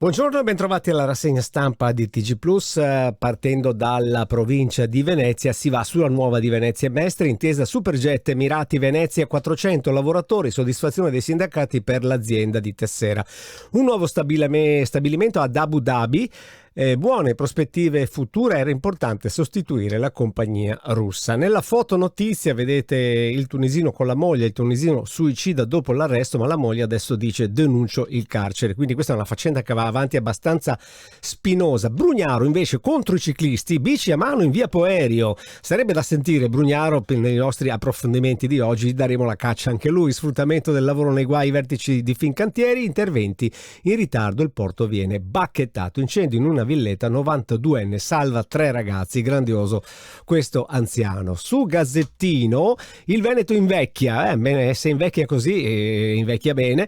Buongiorno e bentrovati alla rassegna stampa di TG Plus. Partendo dalla provincia di Venezia si va sulla nuova di Venezia e Mestre, intesa Superjet Emirati Venezia, 400 lavoratori, soddisfazione dei sindacati per l'azienda di Tessera. Un nuovo stabilimento ad Abu Dhabi. Buone prospettive future, era importante sostituire la compagnia russa. Nella fotonotizia vedete il tunisino con la moglie, il tunisino suicida dopo l'arresto, ma la moglie adesso dice denuncio il carcere, quindi questa è una faccenda che va avanti abbastanza spinosa. Brugnaro invece contro i ciclisti, bici a mano in via Poerio, sarebbe da sentire Brugnaro. Nei nostri approfondimenti di oggi daremo la caccia anche lui. Sfruttamento del lavoro nei guai, vertici di Fincantieri, interventi in ritardo, il porto viene bacchettato, incendio in una villetta, 92enne salva 3 ragazzi, grandioso questo anziano. Su Gazzettino, il Veneto invecchia, se invecchia così invecchia bene,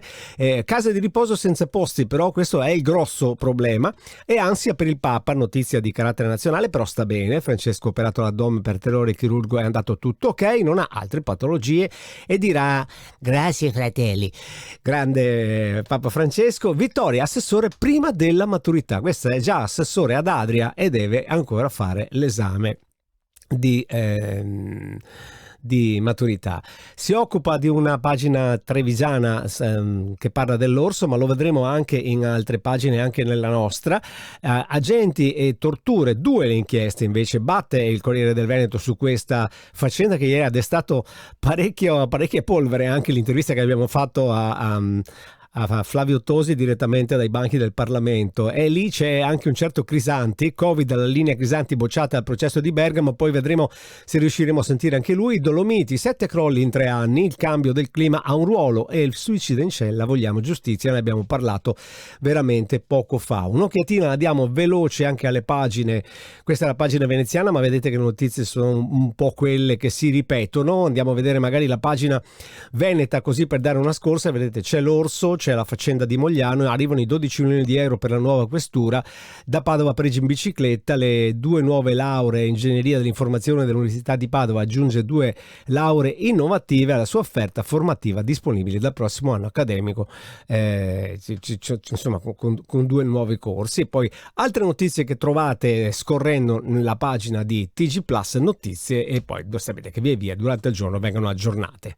case di riposo senza posti, però questo è il grosso problema, e ansia per il Papa, notizia di carattere nazionale, però sta bene, Francesco operato all'addome per terrore chirurgo, è andato tutto ok, non ha altre patologie e dirà grazie fratelli. Grande Papa Francesco. Vittoria, assessore prima della maturità, questa è già assessore ad Adria e deve ancora fare l'esame di maturità. Si occupa di una pagina trevigiana che parla dell'orso, ma lo vedremo anche in altre pagine, anche nella nostra. Agenti e torture, 2 le inchieste invece. Batte il Corriere del Veneto su questa faccenda che ieri ha destato parecchia polvere, anche l'intervista che abbiamo fatto a Flavio Tosi direttamente dai banchi del Parlamento, e lì c'è anche un certo Crisanti, Covid alla linea Crisanti bocciata al processo di Bergamo, poi vedremo se riusciremo a sentire anche lui. Dolomiti, 7 crolli in 3 anni, il cambio del clima ha un ruolo e il suicidio in cella, vogliamo giustizia, ne abbiamo parlato veramente poco fa. Un'occhiatina la diamo veloce anche alle pagine, questa è la pagina veneziana, ma vedete che le notizie sono un po' quelle che si ripetono. Andiamo a vedere magari la pagina veneta così per dare una scorsa. Vedete c'è l'orso, c'è la faccenda di Mogliano, arrivano i 12 milioni di euro per la nuova questura, da Padova a Parigi in bicicletta, le 2 nuove lauree in ingegneria dell'informazione dell'Università di Padova, aggiunge 2 lauree innovative alla sua offerta formativa disponibile dal prossimo anno accademico, insomma con 2 nuovi corsi. E poi altre notizie che trovate scorrendo nella pagina di TG Plus Notizie, e poi sapete che via via durante il giorno vengono aggiornate.